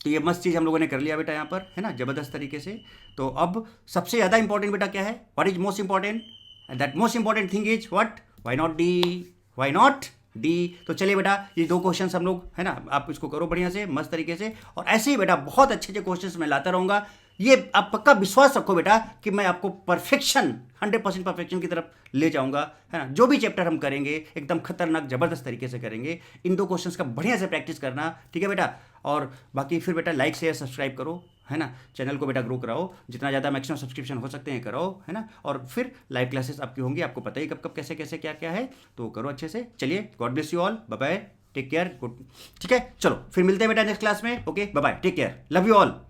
A: तो ये मस्त चीज़ हम लोगों ने कर लिया बेटा यहाँ पर, है ना, जबरदस्त तरीके से। तो अब सबसे ज़्यादा इंपॉर्टेंट बेटा क्या है, what is most important, and that most important thing is what, why not D. तो चलिए बेटा ये 2 क्वेश्चन हम लोग, है ना, आप इसको करो बढ़िया से मस्त तरीके से, और ऐसे ही बेटा बहुत अच्छे अच्छे क्वेश्चन मैं लाता रहूँगा। ये आप पक्का विश्वास रखो बेटा कि मैं आपको परफेक्शन 100% परफेक्शन की तरफ ले जाऊंगा, है ना। जो भी चैप्टर हम करेंगे एकदम खतरनाक जबरदस्त तरीके से करेंगे। इन 2 क्वेश्चंस का बढ़िया से प्रैक्टिस करना, ठीक है बेटा। और बाकी फिर बेटा लाइक शेयर सब्सक्राइब करो, है ना, चैनल को बेटा ग्रो कराओ, जितना ज़्यादा मैक्सिमम सब्सक्रिप्शन हो सकते हैं कराओ, है ना। और फिर लाइव क्लासेस आपकी होंगी, आपको पता ही कब कब कैसे कैसे क्या क्या है, तो करो अच्छे से। चलिए, God bless you all, bye bye, take care, good, ठीक है। चलो फिर मिलते हैं बेटा नेक्स्ट क्लास में, okay, bye bye, take care, love you all.